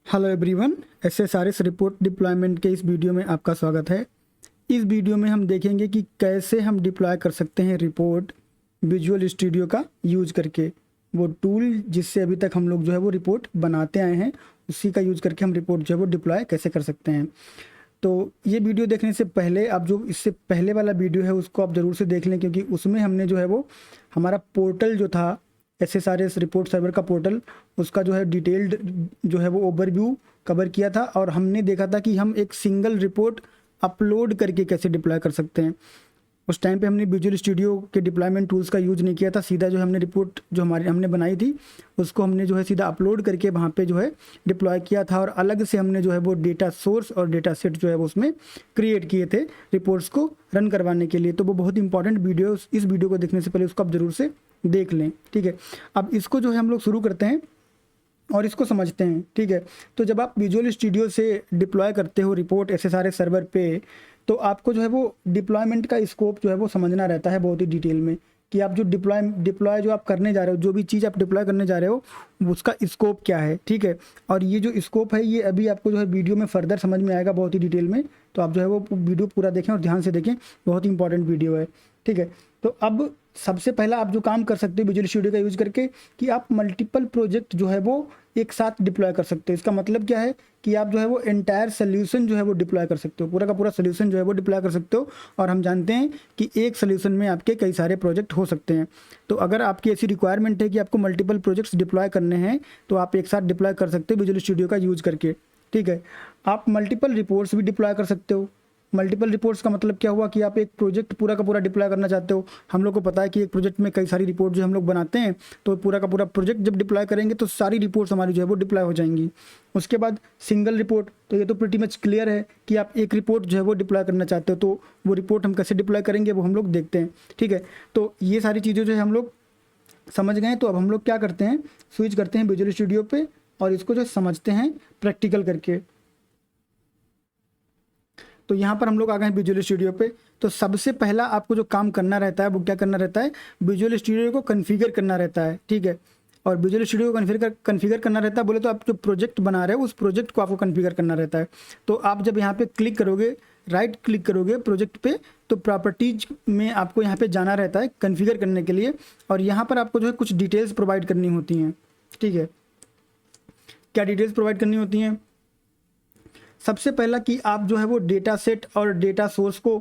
Hello everyone, एसएसआरएस report deployment के इस video में आपका स्वागत है। इस वीडियो में हम देखेंगे कि कैसे हम डिप्लॉय कर सकते हैं रिपोर्ट विजुअल स्टूडियो का यूज करके। वो टूल जिससे अभी तक हम लोग जो है वो रिपोर्ट बनाते आए हैं, उसी का यूज करके हम रिपोर्ट जो है वो डिप्लॉय कैसे कर सकते हैं। तो ये वीडियो देखने से पहले आप जो इससे पहले वाला वीडियो है उसको आप ज़रूर से देख लें, क्योंकि उसमें हमने जो है वो हमारा पोर्टल जो था एसएसआरएस रिपोर्ट सर्वर का पोर्टल, उसका जो है डिटेल्ड जो है वो ओवरव्यू कवर किया था। और हमने देखा था कि हम एक सिंगल रिपोर्ट अपलोड करके कैसे डिप्लॉय कर सकते हैं। उस टाइम पे हमने विजुअल स्टूडियो के डिप्लॉयमेंट टूल्स का यूज़ नहीं किया था, सीधा जो हमने रिपोर्ट जो हमारी हमने बनाई थी उसको हमने जो है सीधा अपलोड करके वहाँ पे जो है डिप्लॉय किया था। और अलग से हमने जो है वो डेटा सोर्स और डेटा सेट जो है वो उसमें क्रिएट किए थे रिपोर्ट्स को रन करवाने के लिए। तो वो बहुत इंपॉर्टेंट वीडियो, इस वीडियो को देखने से पहले उसको आप ज़रूर से देख लें, ठीक है। अब इसको जो है हम लोग शुरू करते हैं और इसको समझते हैं, ठीक है। तो जब आप विजुअल स्टूडियो से डिप्लॉय करते हो रिपोर्ट एसएसआरएस सर्वर पे, तो आपको जो है वो डिप्लॉयमेंट का स्कोप जो है वो समझना रहता है बहुत ही डिटेल में, कि आप जो डिप्लॉय जो आप करने जा रहे हो, जो भी चीज़ आप डिप्लॉय करने जा रहे हो उसका स्कोप क्या है, ठीक है। और ये जो स्कोप है ये अभी आपको जो है वीडियो में फर्दर समझ में आएगा बहुत ही डिटेल में। तो आप जो है वो वीडियो पूरा देखें और ध्यान से देखें, बहुत ही इंपॉर्टेंट वीडियो है, ठीक है। तो अब सबसे पहला आप जो काम कर सकते हो विजुअल स्टूडियो का यूज़ करके, कि आप मल्टीपल प्रोजेक्ट जो है वो एक साथ डिप्लॉय कर सकते हो। इसका मतलब क्या है कि आप जो है वो एंटायर सोल्यूशन जो है वो डिप्लॉय कर सकते हो, पूरा का पूरा सोल्यूशन जो है वो डिप्लॉय कर सकते हो। और हम जानते हैं कि एक सोल्यूशन में आपके कई सारे प्रोजेक्ट हो सकते हैं। तो अगर आपकी ऐसी रिक्वायरमेंट है कि आपको मल्टीपल प्रोजेक्ट्स डिप्लॉय करने हैं, तो आप एक साथ डिप्लॉय कर सकते हो विजुअल स्टूडियो का यूज़ करके, ठीक है। आप मल्टीपल रिपोर्ट्स भी डिप्लॉय कर सकते हो। मल्टीपल रिपोर्ट्स का मतलब क्या हुआ कि आप एक प्रोजेक्ट पूरा का पूरा डिप्लॉय करना चाहते हो। हम लोग को पता है कि एक प्रोजेक्ट में कई सारी रिपोर्ट जो हम लोग बनाते हैं, तो पूरा का पूरा प्रोजेक्ट जब डिप्लॉय करेंगे तो सारी रिपोर्ट्स हमारी जो है वो डिप्लॉय हो जाएंगी। उसके बाद सिंगल रिपोर्ट, तो ये तो प्रीटी मच क्लियर है कि आप एक रिपोर्ट जो है वो डिप्लॉय करना चाहते हो, तो वो रिपोर्ट हम कैसे डिप्लॉय करेंगे वो हम लोग देखते हैं, ठीक है। तो ये सारी चीज़ें जो है हम लोग समझ गए। तो अब हम लोग क्या करते हैं, स्विच करते हैं विजुअल स्टूडियो पे और इसको जो समझते हैं प्रैक्टिकल करके। तो यहाँ पर हम लोग आ गए हैं विजुअल स्टूडियो पे। तो सबसे पहला आपको जो काम करना रहता है वो क्या करना रहता है, विजुअल स्टूडियो को कॉन्फ़िगर करना रहता है, ठीक है। और विजुअल स्टूडियो को कॉन्फ़िगर करना रहता है, बोले तो आप जो प्रोजेक्ट बना रहे हो उस प्रोजेक्ट को आपको कॉन्फ़िगर करना रहता है। तो आप जब यहाँ पे क्लिक करोगे, राइट क्लिक करोगे प्रोजेक्ट पे, तो प्रॉपर्टीज में आपको यहाँ पे जाना रहता है कॉन्फ़िगर करने के लिए। और यहाँ पर आपको जो है कुछ डिटेल्स प्रोवाइड करनी होती हैं, ठीक है। क्या डिटेल्स प्रोवाइड करनी होती हैं? सबसे पहला कि आप जो है वो डेटा सेट और डेटा सोर्स को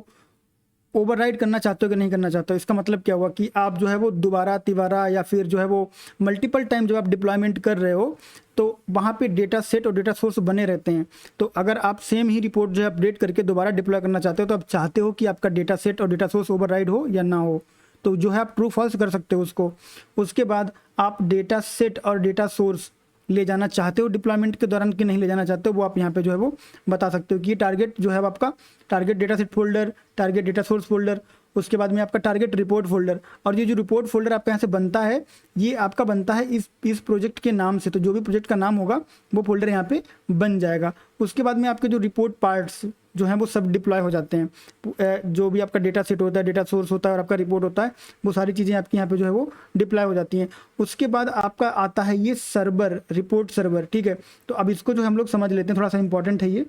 ओवरराइड करना चाहते हो कि नहीं करना चाहते हो। इसका मतलब क्या हुआ कि आप जो है वो दोबारा तिबारा या फिर जो है वो मल्टीपल टाइम जब आप डिप्लॉयमेंट कर रहे हो तो वहाँ पे डेटा सेट और डेटा सोर्स बने रहते हैं। तो अगर आप सेम ही रिपोर्ट जो है अपडेट करके दोबारा डिप्लॉय करना चाहते हो, तो आप चाहते हो कि आपका डेटा सेट और डेटा सोर्स ओवरराइड हो या ना हो, तो जो है आप ट्रू फॉल्स कर सकते हो उसको। उसके बाद आप डेटा सेट और डेटा सोर्स ले जाना चाहते हो डिप्लॉयमेंट के दौरान कि नहीं ले जाना चाहते हो, वो आप यहाँ पे जो है वो बता सकते हो कि ये टारगेट जो है आपका target data set folder, target data source folder, उसके बाद में आपका टारगेट रिपोर्ट फोल्डर। और ये जो रिपोर्ट फोल्डर आपके यहाँ से बनता है, ये आपका बनता है इस प्रोजेक्ट के नाम से। तो जो भी प्रोजेक्ट का नाम होगा वो फोल्डर यहाँ पे बन जाएगा। उसके बाद में आपके जो रिपोर्ट पार्ट्स जो हैं वो सब डिप्लॉय हो जाते हैं। जो भी आपका डेटा सेट होता है, डेटा सोर्स होता है और आपका रिपोर्ट होता है, वो सारी चीज़ें आपकी यहाँ पे जो है वो डिप्लॉय हो जाती हैं। उसके बाद आपका आता है ये सर्वर, रिपोर्ट सर्वर, ठीक है। तो अब इसको जो हम लोग समझ लेते हैं, थोड़ा सा इंपॉर्टेंट है ये।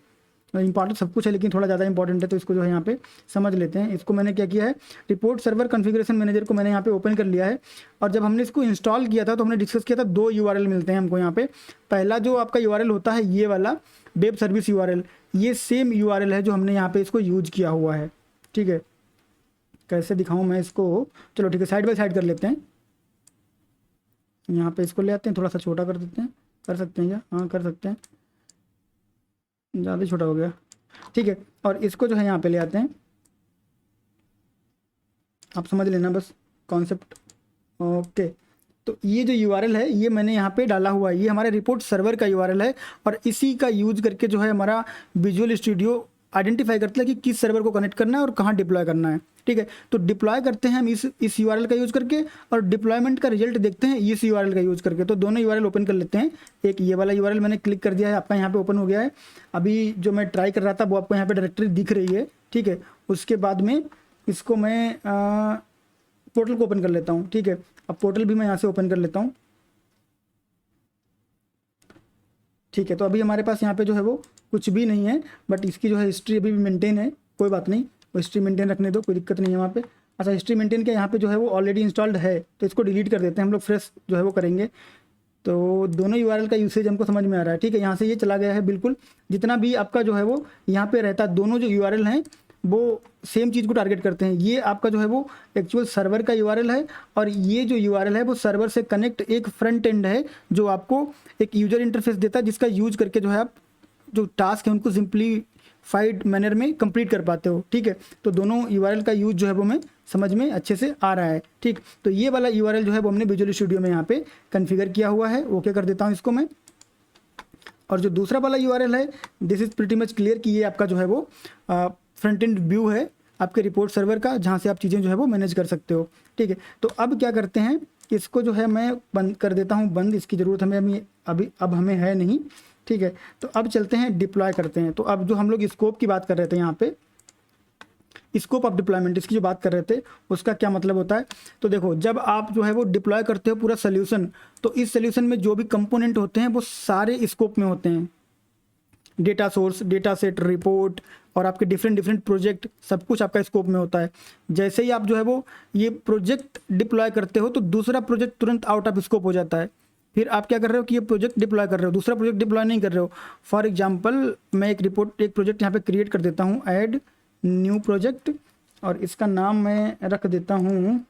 इंपॉर्टेंट सब कुछ है लेकिन थोड़ा ज़्यादा इंपॉर्टेंट है, तो इसको जो है यहाँ पे समझ लेते हैं। इसको मैंने क्या किया है, रिपोर्ट सर्वर कॉन्फ़िगरेशन मैनेजर को मैंने यहाँ पे ओपन कर लिया है। और जब हमने इसको इंस्टॉल किया था तो हमने डिस्कस किया था दो यूआरएल मिलते हैं हमको यहाँ पे। पहला जो आपका यूआरएल होता है ये वाला वेब सर्विस यूआरएल, ये सेम यूआरएल है जो हमने यहाँ पे इसको यूज किया हुआ है, ठीक है। कैसे दिखाऊँ मैं इसको, चलो ठीक है, साइड बाय साइड कर लेते हैं। यहाँ पे इसको ले आते हैं, थोड़ा सा छोटा कर देते हैं, कर सकते हैं क्या? हाँ कर सकते हैं, ज़्यादा छोटा हो गया, ठीक है। और इसको जो है यहाँ पे ले आते हैं, आप समझ लेना बस कॉन्सेप्ट, ओके। तो ये जो यूआरएल है ये मैंने यहाँ पे डाला हुआ है, ये हमारे रिपोर्ट सर्वर का यूआरएल है। और इसी का यूज करके जो है हमारा विजुअल स्टूडियो आइडेंटिफाई करता है कि किस सर्वर को कनेक्ट करना है और कहाँ डिप्लॉय करना है, ठीक है। तो डिप्लॉय करते हैं हम इस यूआरएल का यूज करके, और डिप्लॉयमेंट का रिजल्ट देखते हैं इस यूआरएल का यूज करके। तो दोनों यूआरएल ओपन कर लेते हैं। एक ये वाला यूआरएल मैंने क्लिक कर दिया है, आपका यहाँ पे ओपन हो गया है। अभी जो मैं ट्राई कर रहा था वो आपको यहाँ पे डायरेक्टरी दिख रही है, ठीक है। उसके बाद में इसको मैं पोर्टल को ओपन कर लेता हूँ, ठीक है। अब पोर्टल भी मैं यहाँ से ओपन कर लेता हूँ, ठीक है, तो अभी हमारे पास यहाँ पे जो है वो कुछ भी नहीं है, बट इसकी जो है हिस्ट्री अभी भी मेंटेन है, कोई बात नहीं, वो हिस्ट्री मेंटेन रखने दो, कोई दिक्कत नहीं है वहाँ पे। अच्छा, हिस्ट्री मेंटेन के यहाँ पे जो है वो ऑलरेडी इंस्टॉल्ड है, तो इसको डिलीट कर देते हैं हम लोग, फ्रेश जो है वो करेंगे। तो दोनों यूआरएल का यूसेज हमको समझ में आ रहा है, ठीक है। यहाँ से ये चला गया है बिल्कुल, जितना भी आपका जो है वो यहाँ पे रहता है, दोनों जो यूआरएल हैं वो सेम चीज़ को टारगेट करते हैं। ये आपका जो है वो एक्चुअल सर्वर का यूआरएल है, और ये जो यूआरएल है वो सर्वर से कनेक्ट एक फ्रंट एंड है जो आपको एक यूजर इंटरफेस देता है, जिसका यूज करके जो है आप जो टास्क है उनको सिंप्लीफाइड मैनर में कंप्लीट कर पाते हो, ठीक है। तो दोनों यूआरएल का यूज जो है वो हमें समझ में अच्छे से आ रहा है, ठीक। तो ये वाला यूआरएल जो है वो हमने विजुअल स्टूडियो में यहाँ पे कन्फिगर किया हुआ है, ओके कर देता हूँ इसको मैं। और जो दूसरा वाला यूआरएल है, this is pretty much clear कि ये आपका जो है वो फ्रंट एंड व्यू है आपके रिपोर्ट सर्वर का, जहाँ से आप चीज़ें जो है वो मैनेज कर सकते हो, ठीक है। तो अब क्या करते हैं, इसको जो है मैं बंद कर देता हूँ, बंद, इसकी ज़रूरत हमें अभी अब हमें है नहीं, ठीक है। तो अब चलते हैं डिप्लॉय करते हैं। तो अब जो हम लोग स्कोप की बात कर रहे थे यहाँ पे, स्कोप ऑफ डिप्लॉयमेंट, इसकी जो बात कर रहे थे उसका क्या मतलब होता है। तो देखो, जब आप जो है वो डिप्लॉय करते हो पूरा सोल्यूशन, तो इस सोल्यूशन में जो भी कंपोनेंट होते हैं वो सारे स्कोप में होते हैं। Data source, data set, report और आपके डिफरेंट प्रोजेक्ट, सब कुछ आपका स्कोप में होता है। जैसे ही आप जो है वो ये प्रोजेक्ट डिप्लॉय करते हो तो दूसरा प्रोजेक्ट तुरंत आउट ऑफ स्कोप हो जाता है। फिर आप क्या कर रहे हो कि ये प्रोजेक्ट डिप्लॉय कर रहे हो, दूसरा प्रोजेक्ट डिप्लॉय नहीं कर रहे हो। फॉर एग्जांपल मैं एक प्रोजेक्ट यहाँ पे क्रिएट कर देता हूँ, ऐड न्यू प्रोजेक्ट, और इसका नाम मैं रख देता हूँ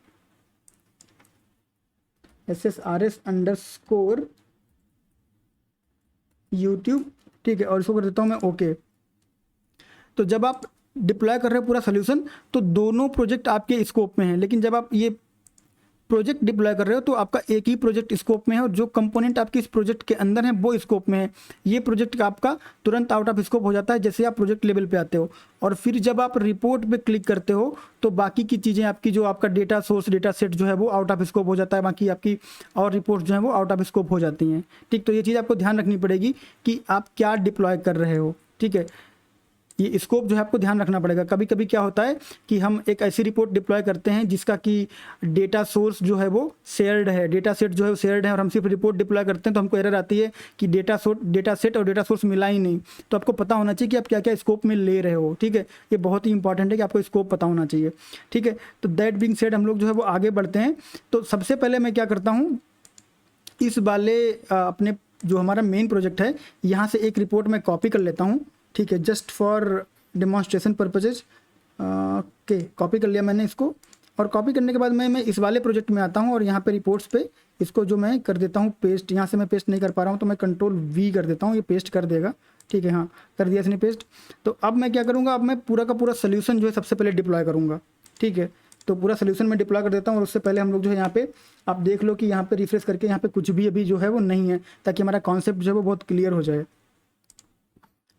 SSRS_YouTube, ठीक है। और इसको कर देता हूँ मैं ओके। तो जब आप डिप्लॉय कर रहे हो पूरा सोल्यूशन तो दोनों प्रोजेक्ट आपके स्कोप में हैं, लेकिन जब आप ये प्रोजेक्ट डिप्लॉय कर रहे हो तो आपका एक ही प्रोजेक्ट स्कोप में है, और जो कंपोनेंट आपके इस प्रोजेक्ट के अंदर है वो स्कोप में है। ये प्रोजेक्ट आपका तुरंत आउट ऑफ स्कोप हो जाता है जैसे आप प्रोजेक्ट लेवल पे आते हो। और फिर जब आप रिपोर्ट पे क्लिक करते हो तो बाकी की चीज़ें आपकी, जो आपका डेटा सोर्स, डेटा सेट जो है वो आउट ऑफ स्कोप हो जाता है, बाकी आपकी और रिपोर्ट जो है वो आउट ऑफ स्कोप हो जाती हैं, ठीक। तो ये चीज़ आपको ध्यान रखनी पड़ेगी कि आप क्या डिप्लॉय कर रहे हो, ठीक है। ये स्कोप जो है आपको ध्यान रखना पड़ेगा। कभी कभी क्या होता है कि हम एक ऐसी रिपोर्ट डिप्लॉय करते हैं जिसका कि डेटा सोर्स जो है वो शेयर्ड है, डेटा सेट जो है वो शेयर्ड है, और हम सिर्फ रिपोर्ट डिप्लॉय करते हैं तो हमको एरर आती है कि डेटा सेट और डेटा सोर्स मिला ही नहीं। तो आपको पता होना चाहिए कि आप क्या क्या स्कोप में ले रहे हो, ठीक है। ये बहुत ही इंपॉर्टेंट है कि आपको स्कोप पता होना चाहिए, ठीक है। तो दैट बीइंग सेड हम लोग जो है वो आगे बढ़ते हैं। तो सबसे पहले मैं क्या करता हूँ, इस वाले अपने जो हमारा मेन प्रोजेक्ट है यहाँ से एक रिपोर्ट मैं कॉपी कर लेता हूँ, ठीक है, just for demonstration purposes. Okay, copy कर लिया मैंने इसको, और कॉपी करने के बाद मैं इस वाले प्रोजेक्ट में आता हूँ और यहाँ पे रिपोर्ट्स पे इसको जो मैं कर देता हूँ पेस्ट। यहाँ से मैं पेस्ट नहीं कर पा रहा हूँ तो मैं Ctrl+V कर देता हूँ, ये पेस्ट कर देगा, ठीक है। हाँ, कर दिया इसने पेस्ट। तो अब मैं क्या करूँगा, अब मैं पूरा का पूरा सोल्यूशन जो है सबसे पहले डिप्लॉय करूँगा, ठीक है। तो पूरा सोल्यूशन में डिप्लॉय कर देता हूँ, और उससे पहले हम लोग जो है यहाँ पे आप देख लो कि यहाँ पे रिफ्रेश करके यहाँ पे कुछ भी अभी जो है वो नहीं है, ताकि हमारा कॉन्सेप्ट जो है वो बहुत क्लियर हो जाए।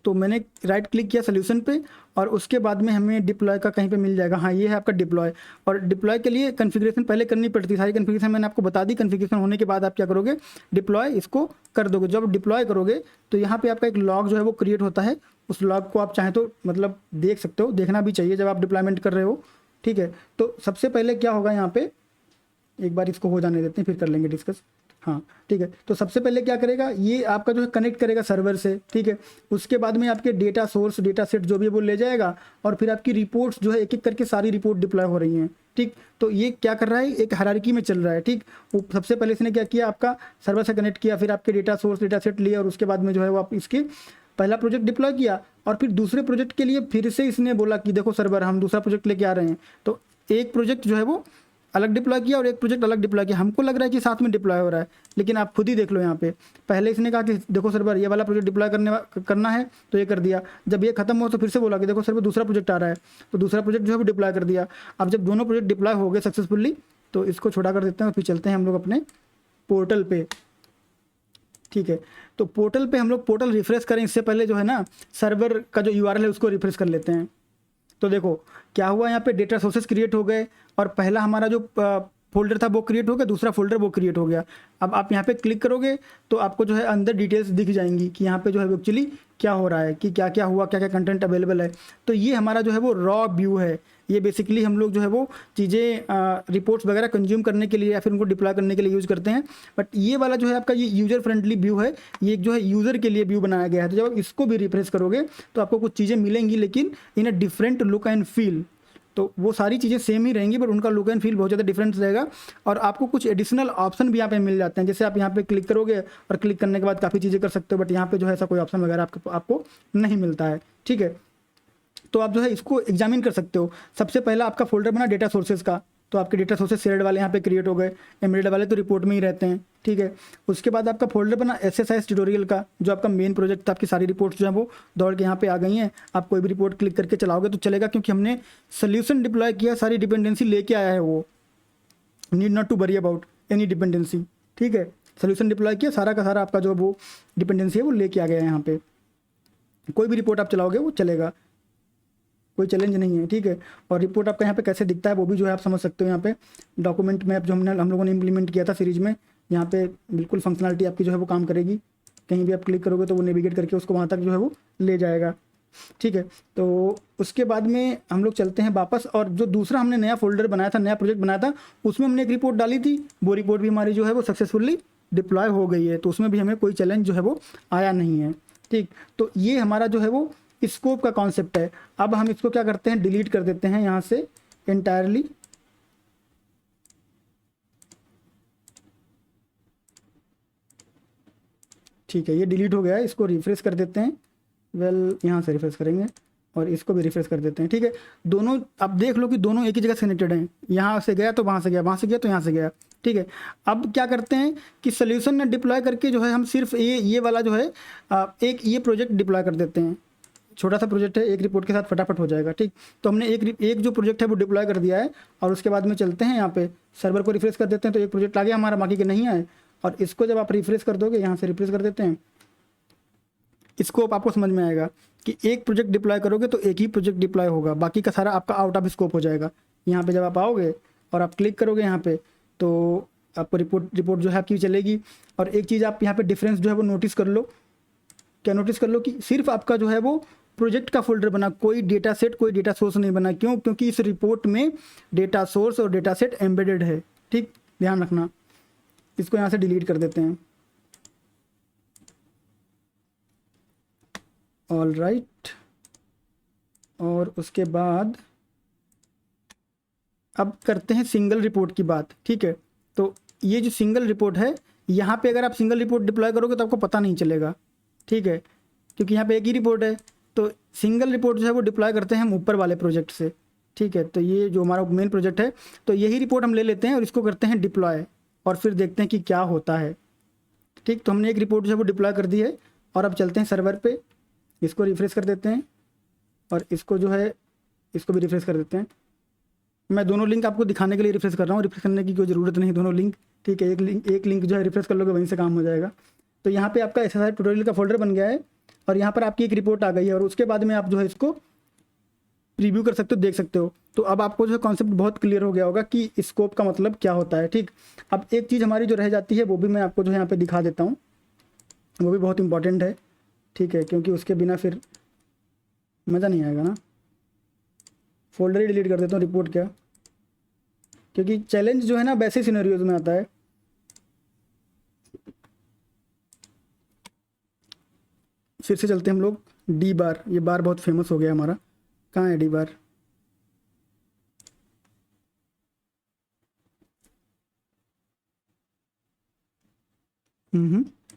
तो मैंने राइट क्लिक किया सोल्यूशन पे, और उसके बाद में हमें डिप्लॉय का कहीं पे मिल जाएगा। हाँ, ये है आपका डिप्लॉय। और डिप्लॉय के लिए कॉन्फ़िगरेशन पहले करनी पड़ती है, सारी कॉन्फ़िगरेशन मैंने आपको बता दी। कॉन्फ़िगरेशन होने के बाद आप क्या करोगे, डिप्लॉय इसको कर दोगे। जब डिप्लॉय करोगे तो यहाँ पे आपका एक लॉग जो है वो क्रिएट होता है। उस लॉग को आप चाहें तो मतलब देख सकते हो, देखना भी चाहिए जब आप डिप्लॉयमेंट कर रहे हो, ठीक है। तो सबसे पहले क्या होगा, यहाँ पे एक बार इसको हो जाने देते हैं, फिर कर लेंगे डिस्कस। हाँ, ठीक है। तो सबसे पहले क्या करेगा, ये आपका जो है कनेक्ट करेगा सर्वर से, ठीक है। उसके बाद में आपके डेटा सोर्स, डेटा सेट जो भी है वो ले जाएगा, और फिर आपकी रिपोर्ट्स जो है एक एक करके सारी रिपोर्ट डिप्लॉय हो रही हैं, ठीक। तो ये क्या कर रहा है, एक हायरार्की में चल रहा है, ठीक। वो सबसे पहले इसने क्या किया, आपका सर्वर से कनेक्ट किया, फिर आपके डेटा सोर्स, डेटा सेट लिए, और उसके बाद में जो है वो आप इसके पहला प्रोजेक्ट डिप्लॉय किया, और फिर दूसरे प्रोजेक्ट के लिए फिर से इसने बोला कि देखो सर्वर, हम दूसरा प्रोजेक्ट लेके आ रहे हैं। तो एक प्रोजेक्ट जो है वो अलग डिप्लॉय किया और एक प्रोजेक्ट अलग डिप्लॉय किया। हमको लग रहा है कि साथ में डिप्लॉय हो रहा है, लेकिन आप खुद ही देख लो यहाँ पे। पहले इसने कहा कि देखो सर्वर, ये वाला प्रोजेक्ट डिप्लॉय करना है, तो ये कर दिया। जब ये खत्म हुआ तो फिर से बोला कि देखो सर्वर दूसरा प्रोजेक्ट आ रहा है, तो दूसरा प्रोजेक्ट जो है वो डिप्लॉय कर दिया। अब जब दोनों प्रोजेक्ट डिप्लॉय हो गए सक्सेसफुली, तो इसको छोटा कर देते हैं और फिर चलते हैं हम लोग अपने पोर्टल पे, ठीक है। तो पोर्टल पे हम लोग पोर्टल रिफ्रेश करें इससे पहले जो है ना, सर्वर का जो URL है उसको रिफ्रेश कर लेते हैं। तो देखो क्या हुआ, यहाँ पे डेटा सोर्सेस क्रिएट हो गए, और पहला हमारा जो फोल्डर था वो क्रिएट हो गया, दूसरा फोल्डर वो क्रिएट हो गया। अब आप यहाँ पे क्लिक करोगे तो आपको जो है अंदर डिटेल्स दिख जाएंगी कि यहाँ पे जो है एक्चुअली क्या हो रहा है, कि क्या क्या हुआ, क्या क्या कंटेंट अवेलेबल है। तो ये हमारा जो है वो रॉ व्यू है। ये बेसिकली हम लोग जो है वो चीज़ें रिपोर्ट्स वगैरह कंज्यूम करने के लिए या फिर उनको डिप्लॉय करने के लिए यूज़ करते हैं। बट ये वाला जो है आपका ये यूज़र फ्रेंडली व्यू है, ये जो है यूज़र के लिए व्यू बनाया गया है। तो जब आप इसको भी रिफ्रेश करोगे तो आपको कुछ चीज़ें मिलेंगी, लेकिन in a different look and feel. तो वो सारी चीज़ें सेम ही रहेंगी, बट उनका लुक एंड फील बहुत ज़्यादा डिफरेंस रहेगा। और आपको कुछ एडिशनल ऑप्शन भी यहाँ पे मिल जाते हैं, जैसे आप यहाँ पे क्लिक करोगे और क्लिक करने के बाद काफ़ी चीज़ें कर सकते हो, बट यहाँ पे जो है ऐसा कोई ऑप्शन वगैरह आपको नहीं मिलता है। ठीक है, तो आप जो है इसको एग्जामिन कर सकते हो। सबसे पहला आपका फोल्डर बना डेटा सोर्सेज का, तो आपके डेटा सोर्सेज शेयर्ड वाले यहाँ पे क्रिएट हो गए, एम्बेडेड वाले तो रिपोर्ट में ही रहते हैं। ठीक है, उसके बाद आपका फोल्डर बना एसएसआईएस ट्यूटोरियल का, जो आपका मेन प्रोजेक्ट था। आपकी सारी रिपोर्ट्स जो है वो दौड़ के यहाँ पे आ गई हैं। आप कोई भी रिपोर्ट क्लिक करके चलाओगे तो चलेगा, क्योंकि हमने सोल्यूशन डिप्लॉय किया, सारी डिपेंडेंसी लेके आया है वो। Need not to worry about any dependency. ठीक है, सोल्यूशन डिप्लॉय किया, सारा का सारा आपका जो वो डिपेंडेंसी है वो लेके आ गया है यहाँ पे। कोई भी रिपोर्ट आप चलाओगे वो चलेगा, कोई चैलेंज नहीं है। ठीक है, और रिपोर्ट आपका यहाँ पे कैसे दिखता है वो भी जो है आप समझ सकते हो। यहाँ पे डॉक्यूमेंट मैप जो हम लोगों ने इंप्लीमेंट किया था सीरीज में, यहाँ पे बिल्कुल फंक्शनलिटी आपकी जो है वो काम करेगी। कहीं भी आप क्लिक करोगे तो वो नेविगेट करके उसको वहाँ तक जो है वो ले जाएगा। ठीक है, तो उसके बाद में हम लोग चलते हैं वापस, और जो दूसरा हमने नया फोल्डर बनाया था, नया प्रोजेक्ट बनाया था, उसमें हमने एक रिपोर्ट डाली थी। वो रिपोर्ट भी हमारी जो है वो सक्सेसफुली डिप्लॉय हो गई है, तो उसमें भी हमें कोई चैलेंज जो है वो आया नहीं है। ठीक, तो ये हमारा जो है वो स्कोप का कॉन्सेप्ट है। अब हम इसको क्या करते हैं, डिलीट कर देते हैं यहाँ से एंटायरली। ठीक है, ये डिलीट हो गया है, इसको रिफ्रेश कर देते हैं। यहाँ से रिफ्रेश करेंगे और इसको भी रिफ्रेश कर देते हैं। ठीक है, दोनों अब देख लो कि दोनों एक ही जगह से कनेक्टेड हैं। यहाँ से गया तो वहाँ से गया, वहाँ से गया तो यहाँ से गया। ठीक है, अब क्या करते हैं कि सोल्यूशन में डिप्लॉय करके जो है हम सिर्फ ये वाला जो है एक ये प्रोजेक्ट डिप्लॉय कर देते हैं। छोटा सा प्रोजेक्ट है, एक रिपोर्ट के साथ फटाफट हो जाएगा। ठीक, तो हमने एक जो प्रोजेक्ट है वो डिप्लॉय कर दिया है, और उसके बाद में चलते हैं यहाँ पे सर्वर को रिफ्रेश कर देते हैं, तो एक प्रोजेक्ट आ गया हमारा, बाकी के नहीं आए। और इसको जब आप रिफ्रेश कर दोगे, यहाँ से रिफ्रेश कर देते हैं, स्कोप आपको समझ में आएगा कि एक प्रोजेक्ट डिप्लॉय करोगे तो एक ही प्रोजेक्ट डिप्लॉय होगा, बाकी का सारा आपका आउट ऑफ स्कोप हो जाएगा। यहाँ पे जब आप आओगे और आप क्लिक करोगे यहाँ पे, तो आपको रिपोर्ट जो है आपकी चलेगी। और एक चीज़ आप यहाँ पे डिफरेंस जो है वो नोटिस कर लो। क्या नोटिस कर लो कि सिर्फ आपका जो है वो प्रोजेक्ट का फोल्डर बना, कोई डेटा सेट, कोई डेटा सोर्स नहीं बना। क्यों? क्योंकि इस रिपोर्ट में डेटा सोर्स और डेटा सेट एम्बेडेड है। ठीक, ध्यान रखना। इसको यहाँ से डिलीट कर देते हैं। ऑल राइट, और उसके बाद अब करते हैं सिंगल रिपोर्ट की बात। ठीक है, तो ये जो सिंगल रिपोर्ट है, यहाँ पे अगर आप सिंगल रिपोर्ट डिप्लॉय करोगे तो आपको पता नहीं चलेगा। ठीक है, क्योंकि यहाँ पे एक ही रिपोर्ट है। तो सिंगल रिपोर्ट जो है वो डिप्लॉय करते हैं हम ऊपर वाले प्रोजेक्ट से। ठीक है, तो ये जो हमारा मेन प्रोजेक्ट है, तो यही रिपोर्ट हम ले लेते हैं और इसको करते हैं डिप्लॉय, और फिर देखते हैं कि क्या होता है। ठीक, तो हमने एक रिपोर्ट जो है वो डिप्लॉय कर दी है, और अब चलते हैं सर्वर पे, इसको रिफ्रेश कर देते हैं, और इसको जो है इसको भी रिफ्रेश कर देते हैं। मैं दोनों लिंक आपको दिखाने के लिए रिफ्रेश कर रहा हूँ, रिफ्रेश करने की कोई ज़रूरत नहीं, दोनों लिंक। ठीक है, एक लिंक जो है रिफ्रेश कर लोगे वहीं से काम हो जाएगा। तो यहाँ पे आपका एसएसआई ट्यूटोरियल का फोल्डर बन गया है, और यहाँ पर आपकी एक रिपोर्ट आ गई है, और उसके बाद में आप जो है इसको प्रीव्यू कर सकते हो, देख सकते हो। तो अब आपको जो है कॉन्सेप्ट बहुत क्लियर हो गया होगा कि स्कोप का मतलब क्या होता है। ठीक, अब एक चीज़ हमारी जो रह जाती है वो भी मैं आपको जो है यहाँ पे दिखा देता हूँ, वो भी बहुत इंपॉर्टेंट है। ठीक है, क्योंकि उसके बिना फिर मज़ा नहीं आएगा ना। फोल्डर ही डिलीट कर देता हूँ, रिपोर्ट क्या, क्योंकि चैलेंज जो है ना वैसे सिनेरियोज में आता है। फिर से चलते हैं हम लोग डी बार। ये बार बहुत फेमस हो गया हमारा, कहाँ है डी बार?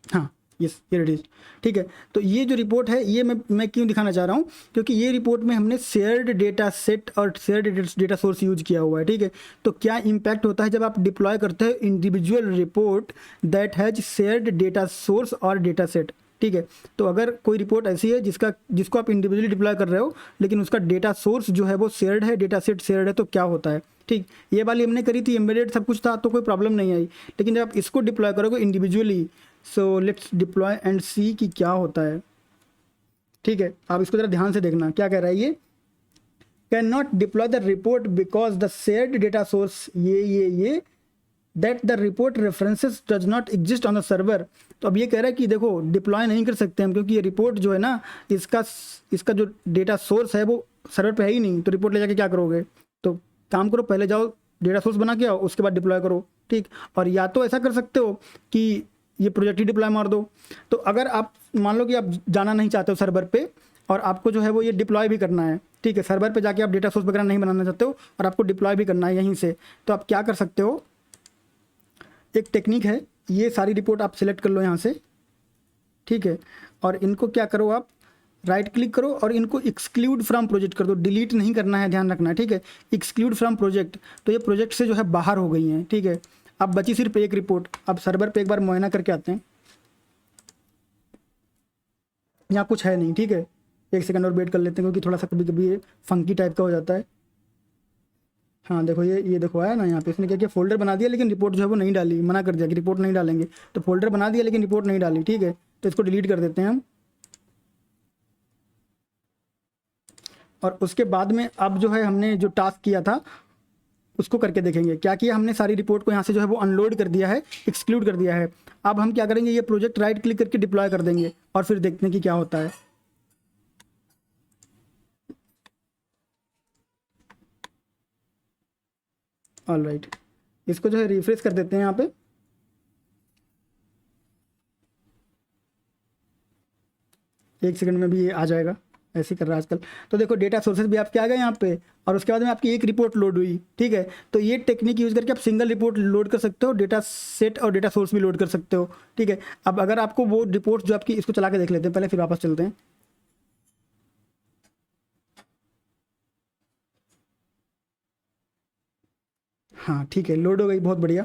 हाँ, यस, ये रेडी। ठीक है, तो ये जो रिपोर्ट है ये मैं क्यों दिखाना चाह रहा हूँ, क्योंकि ये रिपोर्ट में हमने शेयर्ड डेटा सेट और शेयर्ड डेटा सोर्स यूज किया हुआ है। ठीक है, तो क्या इम्पैक्ट होता है जब आप डिप्लॉय करते हो individual report that has shared data source और डेटा सेट। ठीक है, तो अगर कोई रिपोर्ट ऐसी है जिसको आप इंडिविजुअली डिप्लॉय कर रहे हो, लेकिन उसका डेटा सोर्स जो है वो शेयर्ड है, डेटा सेट शेयर्ड है, तो क्या होता है। ठीक, ये वाली हमने करी थी, एम्बेडेड सब कुछ था, तो कोई प्रॉब्लम नहीं आई। लेकिन जब आप इसको डिप्लॉय करोगे individually, so let's deploy and see कि क्या होता है। ठीक है, आप इसको जरा ध्यान से देखना, क्या कह रहा है ये, can not deploy the report because the shared data source ये that the report references does not exist on the server. तो अब ये कह रहा है कि देखो डिप्लॉय नहीं कर सकते हम, क्योंकि ये रिपोर्ट जो है ना, इसका जो डेटा सोर्स है वो सर्वर पे है ही नहीं, तो रिपोर्ट ले जाके क्या करोगे। तो काम करो, पहले जाओ डेटा सोर्स बना के आओ, उसके बाद डिप्लॉय करो, ठीक। और या तो ऐसा कर सकते हो कि ये प्रोजेक्ट ही डिप्लॉय मार दो। तो अगर आप मान लो कि आप जाना नहीं चाहते हो सर्वर पे और आपको जो है वो ये डिप्लॉय भी करना है, ठीक है, सर्वर पे जाके आप डेटा सोर्स वगैरह नहीं बनाना चाहते हो और आपको डिप्लॉय भी करना है यहीं से, तो आप क्या कर सकते हो, एक टेक्निक है, ये सारी रिपोर्ट आप सिलेक्ट कर लो यहाँ से, ठीक है, और इनको क्या करो, आप राइट क्लिक करो और इनको एक्सक्लूड फ्रॉम प्रोजेक्ट कर दो। डिलीट नहीं करना है, ध्यान रखना है, ठीक है, एक्सक्लूड फ्रॉम प्रोजेक्ट। तो ये प्रोजेक्ट से जो है बाहर हो गई हैं, ठीक है। अब बची सिर्फ एक रिपोर्ट। अब सर्वर पे एक बार मुआयना करके आते हैं, यहाँ कुछ है नहीं, ठीक है, एक सेकंड और वेट कर लेते हैं, क्योंकि थोड़ा सा कभी कभी ये फंकी टाइप का हो जाता है। हाँ देखो, ये देखो आया ना, यहाँ पे इसने क्या किया, फोल्डर बना दिया लेकिन रिपोर्ट जो है वो नहीं डाली, मना कर दिया कि रिपोर्ट नहीं डालेंगे। तो फोल्डर बना दिया लेकिन रिपोर्ट नहीं डाली, ठीक है, तो इसको डिलीट कर देते हैं हम। और उसके बाद में अब जो है हमने जो टास्क किया था उसको करके देखेंगे। क्या किया हमने, सारी रिपोर्ट को यहाँ से जो है वो अनलोड कर दिया है, एक्सक्लूड कर दिया है। अब हम क्या करेंगे, ये प्रोजेक्ट राइट क्लिक करके डिप्लॉय कर देंगे और फिर देखते हैं कि क्या होता है। ऑल राइट, इसको जो है रिफ्रेश कर देते हैं यहाँ पे। एक सेकंड में भी ये आ जाएगा, ऐसे ही कर रहा है आजकल। तो देखो डेटा सोर्सेज भी आपके आ गए यहाँ पे, और उसके बाद में आपकी एक रिपोर्ट लोड हुई, ठीक है। तो ये टेक्निक यूज़ करके आप सिंगल रिपोर्ट लोड कर सकते हो, डेटा सेट और डेटा सोर्स भी लोड कर सकते हो, ठीक है। अब अगर आपको वो रिपोर्ट जो आपकी, इसको चला के देख लेते हैं पहले, फिर वापस चलते हैं। हाँ ठीक है, लोड हो गई, बहुत बढ़िया,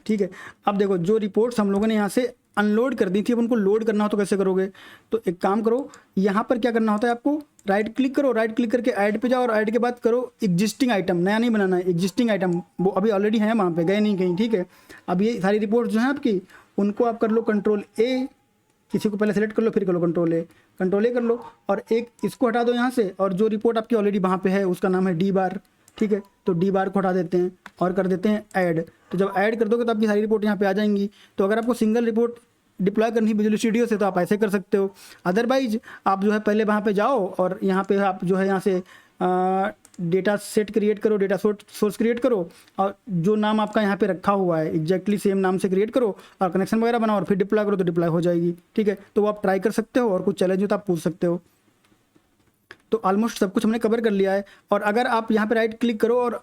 ठीक है। अब देखो जो रिपोर्ट्स हम लोगों ने यहाँ से अनलोड कर दी थी, अब उनको लोड करना हो तो कैसे करोगे। तो एक काम करो, यहाँ पर क्या करना होता है आपको, राइट क्लिक करो, राइट क्लिक करके ऐड पे जाओ और ऐड के बाद करो एग्जिस्टिंग आइटम, नया नहीं बनाना है, एग्जिस्टिंग आइटम, वो अभी ऑलरेडी है वहाँ पे, गए नहीं कहीं, ठीक है। अब ये सारी रिपोर्ट जो है आपकी, उनको आप कर लो कंट्रोल ए, किसी को पहले सेलेक्ट कर लो, फिर कर लो कंट्रोल ए कर लो, और एक इसको हटा दो यहाँ से, और जो रिपोर्ट आपकी ऑलरेडी वहाँ पे है उसका नाम है डी बार, ठीक है। तो डी बार को हटा देते हैं और कर देते हैं ऐड। तो जब ऐड कर दोगे तो आपकी सारी रिपोर्ट यहाँ पे आ जाएंगी। तो अगर आपको सिंगल रिपोर्ट डिप्लॉय करनी है विजुअल स्टूडियो से तो आप ऐसे कर सकते हो। अदरवाइज आप जो है पहले वहाँ पे जाओ और यहाँ पे आप जो है यहाँ से डेटा सेट क्रिएट करो, डेटा सोर्स क्रिएट करो, और जो नाम आपका यहाँ पे रखा हुआ है एग्जैक्टली सेम नाम से क्रिएट करो और कनेक्शन वगैरह बनाओ और फिर डिप्लॉय करो तो डिप्लॉय हो जाएगी, ठीक है। तो वो आप ट्राई कर सकते हो और कुछ चैलेंज हो तो आप पूछ सकते हो। तो ऑलमोस्ट सब कुछ हमने कवर कर लिया है। और अगर आप यहाँ पे राइट क्लिक करो और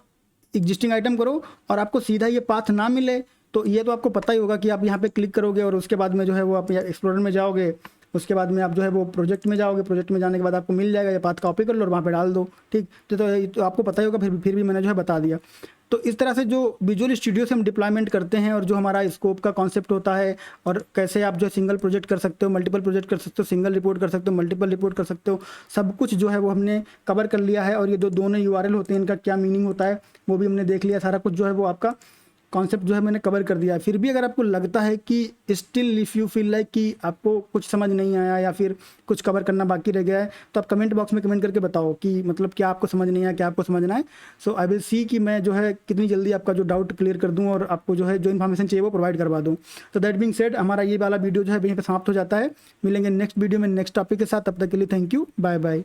एग्जिस्टिंग आइटम करो और आपको सीधा ये पाथ ना मिले, तो ये तो आपको पता ही होगा कि आप यहाँ पे क्लिक करोगे और उसके बाद में जो है वो आप एक्सप्लोरर में जाओगे, उसके बाद में आप जो है वो प्रोजेक्ट में जाओगे, प्रोजेक्ट में जाने के बाद आपको मिल जाएगा, ये पाथ कॉपी कर लो और वहाँ पे डाल दो, ठीक। तो आपको पता ही होगा, फिर भी मैंने जो है बता दिया। तो इस तरह से जो विजुअल स्टूडियो से हम डिप्लॉयमेंट करते हैं और जो हमारा स्कोप का कॉन्सेप्ट होता है, और कैसे आप जो सिंगल प्रोजेक्ट कर सकते हो, मल्टीपल प्रोजेक्ट कर सकते हो, सिंगल रिपोर्ट कर सकते हो, मल्टीपल रिपोर्ट कर सकते हो, सब कुछ जो है वो हमने कवर कर लिया है। और ये दोनों URL होते हैं, इनका क्या मीनिंग होता है वो भी हमने देख लिया। सारा कुछ जो है वो आपका कॉन्सेप्ट जो है मैंने कवर कर दिया है। फिर भी अगर आपको लगता है कि still if you feel like कि आपको कुछ समझ नहीं आया या फिर कुछ कवर करना बाकी रह गया है, तो आप कमेंट बॉक्स में कमेंट करके बताओ कि मतलब क्या आपको समझ नहीं आया, क्या आपको समझना है। सो आई विल सी कि मैं जो है कितनी जल्दी आपका जो डाउट क्लियर कर दूँ और आपको जो है जो इन्फॉर्मेशन चाहिए वो प्रोवाइड करवा दूँ। तो दैट बीइंग सेड, हमारा ये वाला वीडियो जो है यहीं पर समाप्त हो जाता है। मिलेंगे नेक्स्ट वीडियो में नेक्स्ट टॉपिक के साथ, तब तक के लिए थैंक यू, बाय बाय।